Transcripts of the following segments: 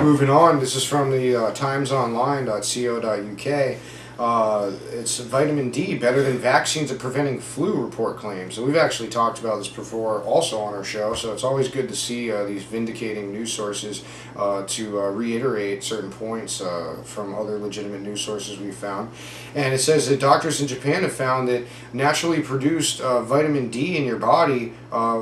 Moving on, this is from the timesonline.co.uk. It's vitamin D better than vaccines at preventing flu, report claims. And we've actually talked about this before also on our show, so it's always good to see these vindicating news sources to reiterate certain points from other legitimate news sources we've found. And it says that doctors in Japan have found that naturally produced vitamin D in your body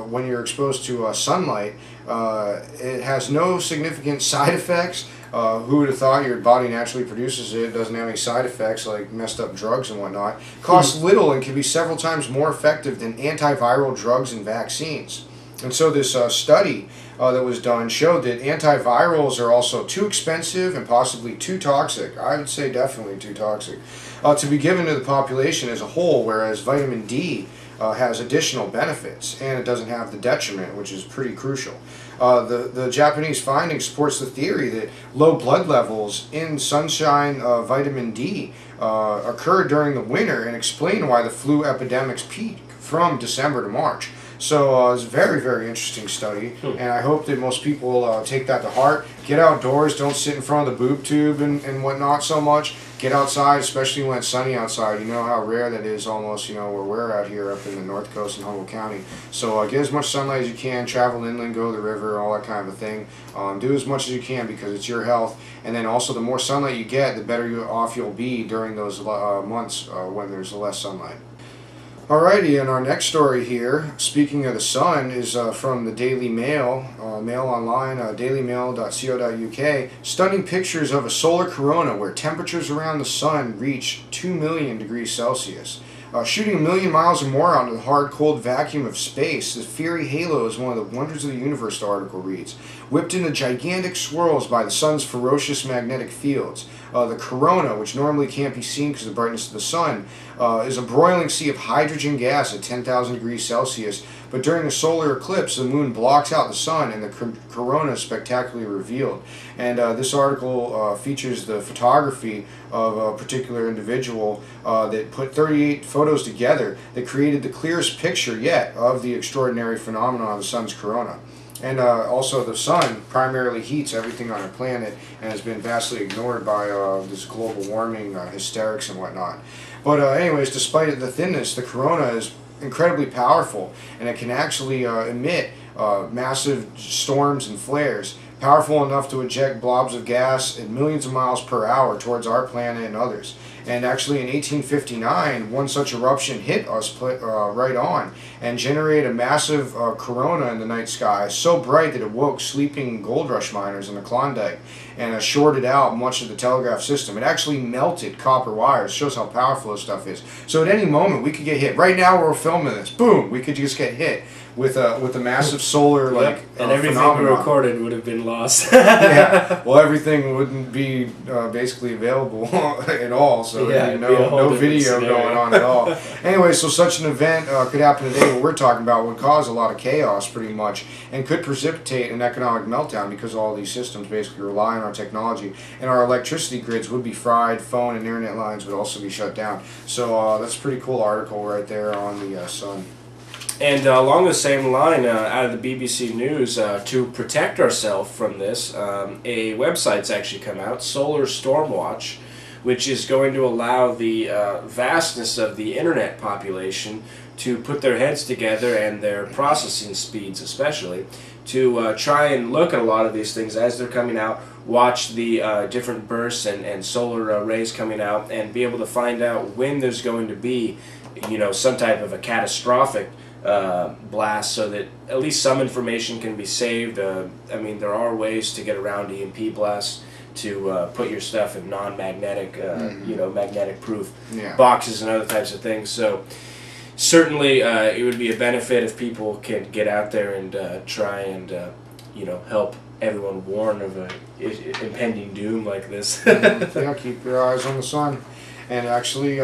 when you're exposed to sunlight, it has no significant side effects. Who would have thought your body naturally produces it? It doesn't have any side effects like messed up drugs and whatnot. Costs little and can be several times more effective than antiviral drugs and vaccines. And so this study that was done showed that antivirals are also too expensive and possibly too toxic. I would say definitely too toxic to be given to the population as a whole, whereas vitamin D has additional benefits and it doesn't have the detriment, which is pretty crucial. The Japanese finding supports the theory that low blood levels in sunshine vitamin D occur during the winter and explain why the flu epidemics peak from December to March. So it's a very, very interesting study, and I hope that most people take that to heart. Get outdoors, don't sit in front of the boob tube and whatnot so much. Get outside, especially when it's sunny outside. You know how rare that is almost, where we're out here up in the North Coast in Humboldt County. So get as much sunlight as you can, travel inland, go to the river, all that kind of a thing. Do as much as you can because it's your health. And then also the more sunlight you get, the better off you'll be during those months when there's less sunlight. Alrighty, and our next story here, speaking of the sun, is from the Daily Mail, Mail Online, dailymail.co.uk. Stunning pictures of a solar corona where temperatures around the sun reach 2 million degrees Celsius. Shooting 1 million miles or more out into the hard, cold vacuum of space, the fiery halo is one of the wonders of the universe, the article reads. Whipped into gigantic swirls by the sun's ferocious magnetic fields. The corona, which normally can't be seen because of the brightness of the sun, is a broiling sea of hydrogen gas at 10,000 degrees Celsius. But during a solar eclipse, the moon blocks out the sun and the corona is spectacularly revealed. And this article features the photography of a particular individual that put 38 photos together that created the clearest picture yet of the extraordinary phenomenon of the sun's corona. And also the sun primarily heats everything on our planet and has been vastly ignored by this global warming hysterics and whatnot. But anyways, despite the thinness, the corona is incredibly powerful and it can actually emit massive storms and flares, powerful enough to eject blobs of gas at millions of miles per hour towards our planet and others. And actually in 1859, one such eruption hit us right on and generated a massive corona in the night sky, so bright that it woke sleeping gold rush miners in the Klondike and shorted out much of the telegraph system. It actually melted copper wires. Shows how powerful this stuff is. So at any moment we could get hit. Right now we're filming this. Boom! We could just get hit with a massive solar and everything phenomenon. we recorded would have been lost. Yeah, well, everything wouldn't be basically available at all, so there'd be no video going on at all. Anyway, so such an event could happen today. What we're talking about would cause a lot of chaos, pretty much, and could precipitate an economic meltdown because all these systems basically rely on our technology, and our electricity grids would be fried. Phone and internet lines would also be shut down. So that's a pretty cool article right there on the sun. And along the same line, out of the BBC News, to protect ourselves from this, a website's actually come out, Solar Stormwatch, which is going to allow the vastness of the internet population to put their heads together, and their processing speeds especially, to try and look at a lot of these things as they're coming out, watch the different bursts and solar rays coming out, and be able to find out when there's going to be, some type of a catastrophic blast, so that at least some information can be saved. I mean, there are ways to get around EMP blasts to put your stuff in non-magnetic, magnetic-proof boxes and other types of things. So certainly, it would be a benefit if people can get out there and try and help everyone warn of a impending doom like this. Yeah, keep your eyes on the sun, and actually.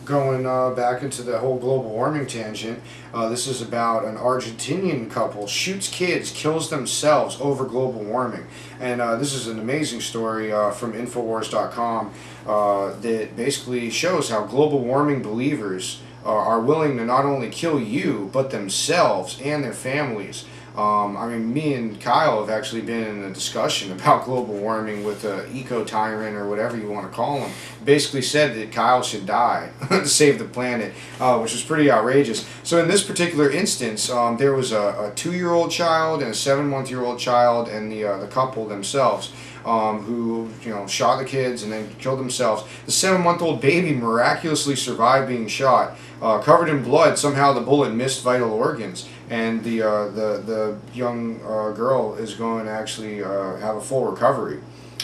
Going back into the whole global warming tangent, this is about an Argentinian couple shoots kids, kills themselves over global warming. And this is an amazing story from Infowars.com that basically shows how global warming believers are willing to not only kill you, but themselves and their families I mean, me and Kyle have actually been in a discussion about global warming with eco-tyrant or whatever you want to call him. Basically said that Kyle should die to save the planet, which was pretty outrageous. So in this particular instance, there was a 2-year-old child and a 7-month-old child and the couple themselves. Who shot the kids and then killed themselves. The 7-month-old baby miraculously survived being shot, covered in blood. Somehow the bullet missed vital organs, and the young girl is going to actually have a full recovery.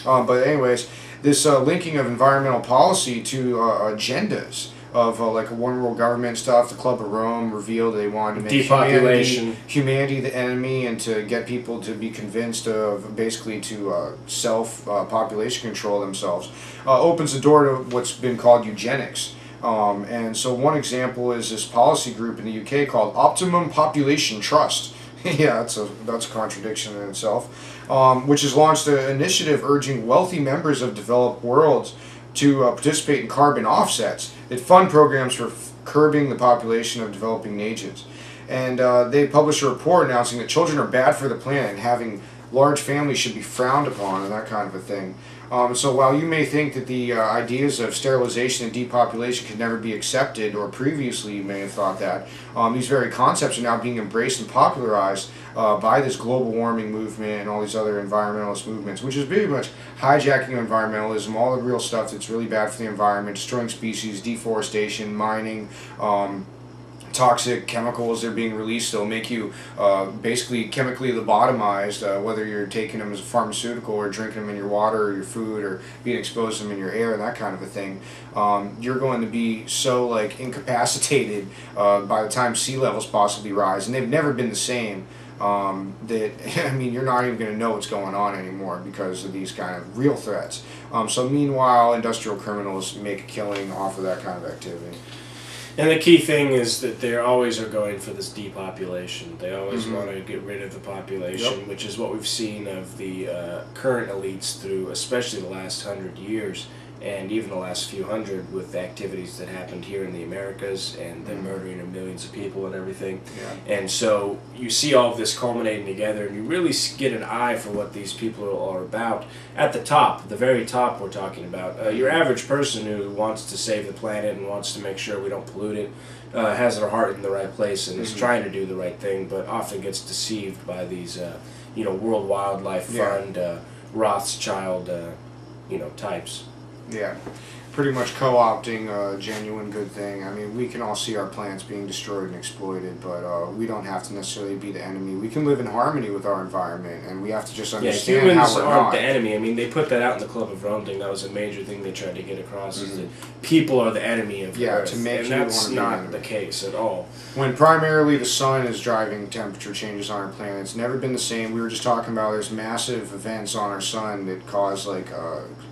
But anyways, this linking of environmental policy to agendas of like one world government stuff. The Club of Rome revealed they wanted to make humanity the enemy, and to get people to be convinced of basically to population control themselves, opens the door to what's been called eugenics. And so one example is this policy group in the UK called Optimum Population Trust. Yeah, that's a contradiction in itself, which has launched an initiative urging wealthy members of developed worlds to participate in carbon offsets that fund programs for curbing the population of developing nations. And they published a report announcing that children are bad for the planet and having large families should be frowned upon and that kind of a thing. So while you may think that the ideas of sterilization and depopulation could never be accepted, or previously you may have thought that, these very concepts are now being embraced and popularized by this global warming movement and all these other environmentalist movements, which is pretty much hijacking environmentalism, all the real stuff that's really bad for the environment, destroying species, deforestation, mining, toxic chemicals that are being released that'll make you basically chemically lobotomized, whether you're taking them as a pharmaceutical or drinking them in your water or your food or being exposed to them in your air and that kind of a thing. You're going to be so like incapacitated by the time sea levels possibly rise, and they've never been the same. That I mean, you're not even going to know what's going on anymore because of these kind of real threats. So meanwhile, industrial criminals make a killing off of that kind of activity. And the key thing is that they always are going for this depopulation. They always want to get rid of the population, which is what we've seen of the current elites through especially the last 100 years, and even the last few hundred, with the activities that happened here in the Americas and the murdering of millions of people and everything. And so you see all of this culminating together, and you really get an eye for what these people are about. At the top, the very top we're talking about, your average person who wants to save the planet and wants to make sure we don't pollute it, has their heart in the right place and is trying to do the right thing, but often gets deceived by these World Wildlife Fund, Rothschild types. Yeah, pretty much co-opting a genuine good thing. I mean, we can all see our plants being destroyed and exploited, but we don't have to necessarily be the enemy. We can live in harmony with our environment, and we have to just understand humans how we're aren't not the enemy. I mean, they put that out in the Club of Rome thing. That was a major thing they tried to get across, is that people are the enemy of the Earth, to make and you that's not the the case at all. When primarily the sun is driving temperature changes on our planet. It's never been the same. We were just talking about there's massive events on our sun that cause like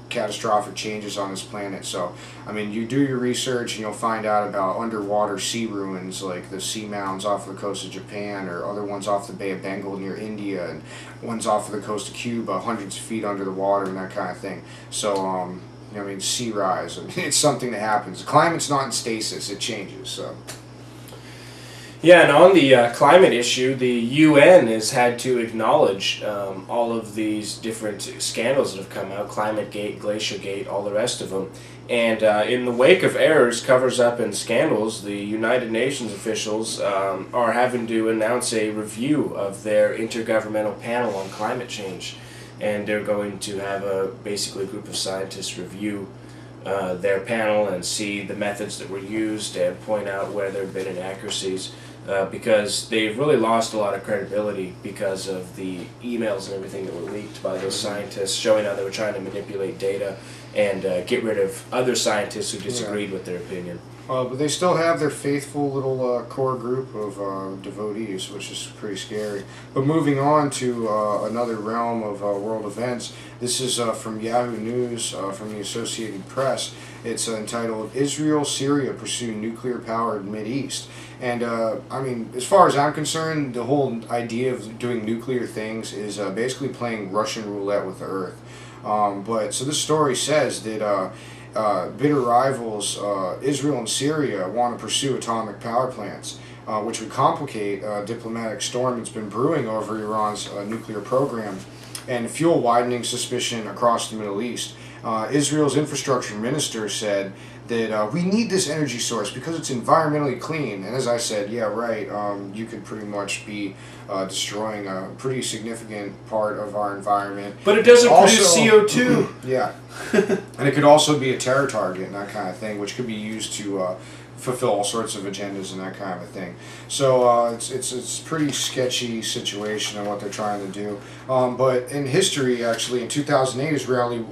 catastrophic changes on this planet. So, I mean, you do your research and you'll find out about underwater sea ruins, like the sea mounds off the coast of Japan, or other ones off the Bay of Bengal near India, and ones off of the coast of Cuba, hundreds of feet under the water and that kind of thing. So, I mean, sea rise, it's something that happens. The climate's not in stasis, it changes, so. Yeah, and on the climate issue, the UN has had to acknowledge all of these different scandals that have come out, ClimateGate, GlacierGate, all the rest of them. And in the wake of errors, covers-up, and scandals, the United Nations officials are having to announce a review of their Intergovernmental Panel on Climate Change. And they're going to have basically a group of scientists review their panel and see the methods that were used and point out where there have been inaccuracies. Because they've really lost a lot of credibility because of the emails and everything that were leaked by those scientists, showing how they were trying to manipulate data and get rid of other scientists who disagreed with their opinion. But they still have their faithful little core group of devotees, which is pretty scary. But moving on to another realm of world events, this is from Yahoo News, from the Associated Press. It's entitled, Israel, Syria Pursue Nuclear-Powered Mideast. And, I mean, as far as I'm concerned, the whole idea of doing nuclear things is basically playing Russian roulette with the Earth. So this story says that bitter rivals, Israel and Syria, want to pursue atomic power plants. which would complicate a diplomatic storm that's been brewing over Iran's nuclear program and fuel widening suspicion across the Middle East. Israel's infrastructure minister said that we need this energy source because it's environmentally clean. And as I said, yeah, right, you could pretty much be destroying a pretty significant part of our environment. But it doesn't also, produce CO2. Yeah. And it could also be a terror target and that kind of thing, which could be used to fulfill all sorts of agendas and that kind of a thing. So it's a pretty sketchy situation on what they're trying to do. But in history, actually, in 2008, Israeli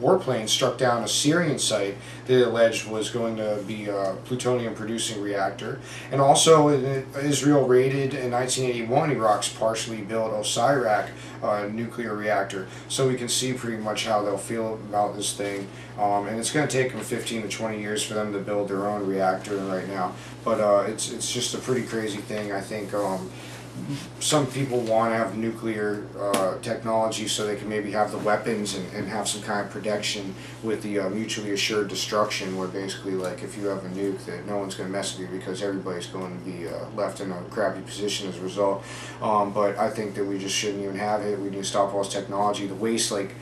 warplanes struck down a Syrian site that it alleged was going to be a plutonium-producing reactor. And also, Israel raided in 1981 Iraq's partially built Osirak nuclear reactor. So we can see pretty much how they'll feel about this thing. And it's going to take them 15 to 20 years for them to build their own reactor right now. But it's just a pretty crazy thing. I think some people want to have nuclear technology so they can maybe have the weapons and have some kind of protection with the mutually assured destruction, where basically, like, if you have a nuke, that no one's going to mess with you because everybody's going to be left in a crappy position as a result. But I think that we just shouldn't even have it. We need to stop all this technology. The waste, like,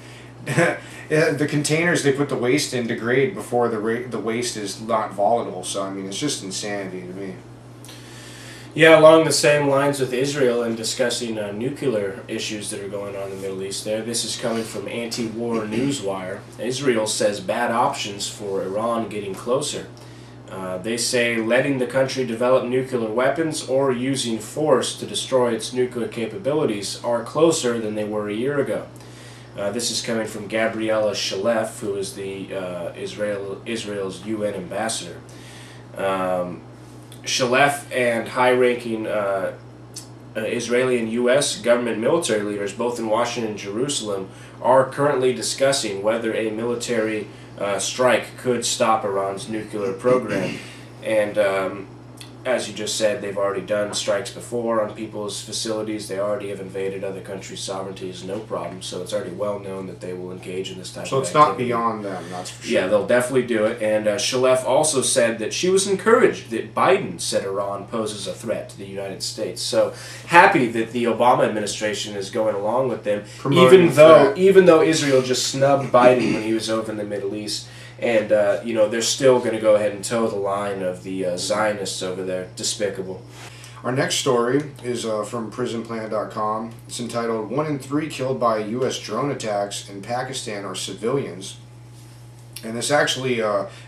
the containers they put the waste in degrade before the waste is not volatile. So I mean, it's just insanity to me. Yeah, along the same lines with Israel and discussing nuclear issues that are going on in the Middle East there, this is coming from anti-war newswire. Israel says bad options for Iran getting closer. They say letting the country develop nuclear weapons or using force to destroy its nuclear capabilities are closer than they were a year ago. This is coming from Gabriela Shalef, who is the Israel's UN ambassador. Shalef and high-ranking Israeli and U.S. government military leaders, both in Washington and Jerusalem, are currently discussing whether a military strike could stop Iran's nuclear program. And as you just said, they've already done strikes before on people's facilities. They already have invaded other countries' sovereignties, no problem. So it's already well known that they will engage in this type of activity. So it's not beyond them, that's for sure. Yeah, they'll definitely do it. And Shalef also said that she was encouraged that Biden said Iran poses a threat to the United States. So happy that the Obama administration is going along with them, even though Israel just snubbed Biden when he was over in the Middle East. And, they're still going to go ahead and toe the line of the Zionists over there. Despicable. Our next story is from prisonplanet.com. It's entitled, 1 in 3 killed by U.S. drone attacks in Pakistan are civilians. And this actually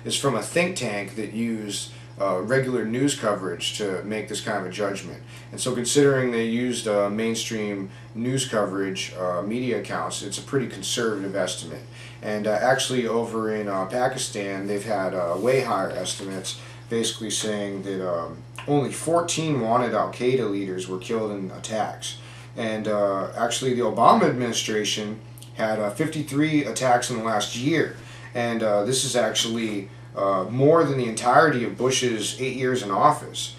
is from a think tank that used regular news coverage to make this kind of a judgment. And so considering they used mainstream news coverage, media accounts, it's a pretty conservative estimate. And actually over in Pakistan, they've had way higher estimates, basically saying that only 14 wanted al-Qaeda leaders were killed in attacks. And actually the Obama administration had 53 attacks in the last year. And this is actually more than the entirety of Bush's 8 years in office.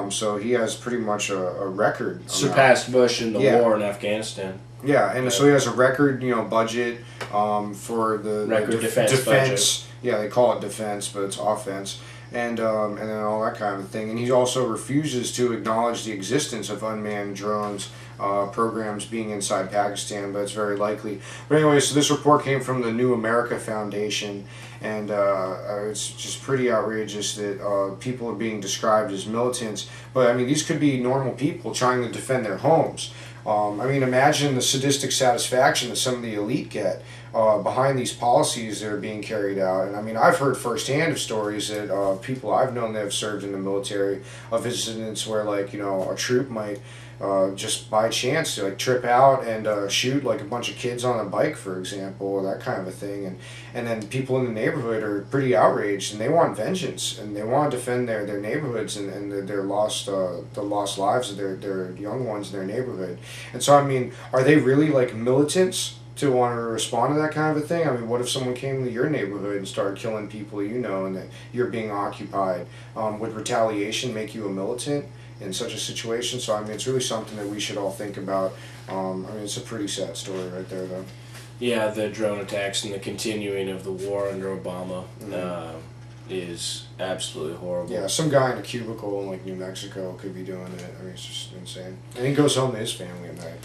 So he has pretty much a record. Surpassed Bush in the war in Afghanistan. Yeah, and so he has a record, budget for the record defense budget. Yeah, they call it defense, but it's offense, and then all that kind of thing. And he also refuses to acknowledge the existence of unmanned drones programs being inside Pakistan, but it's very likely. But anyway, so this report came from the New America Foundation, and it's just pretty outrageous that people are being described as militants. But I mean, these could be normal people trying to defend their homes. I mean, imagine the sadistic satisfaction that some of the elite get behind these policies that are being carried out. And I mean, I've heard firsthand of stories that people I've known that have served in the military of incidents where, like, a troop might just by chance like trip out and shoot like a bunch of kids on a bike, for example, or that kind of a thing. And then people in the neighborhood are pretty outraged and they want vengeance and they want to defend their neighborhoods and their lost the lost lives of their young ones in their neighborhood. And so I mean, are they really like militants to want to respond to that kind of a thing? I mean, what if someone came to your neighborhood and started killing people and that you're being occupied? Would retaliation make you a militant in such a situation? So I mean, it's really something that we should all think about. I mean, it's a pretty sad story right there, though. Yeah, the drone attacks and the continuing of the war under Obama. is absolutely horrible. Yeah, some guy in a cubicle in like New Mexico could be doing it. I mean, it's just insane. And he goes home to his family at night.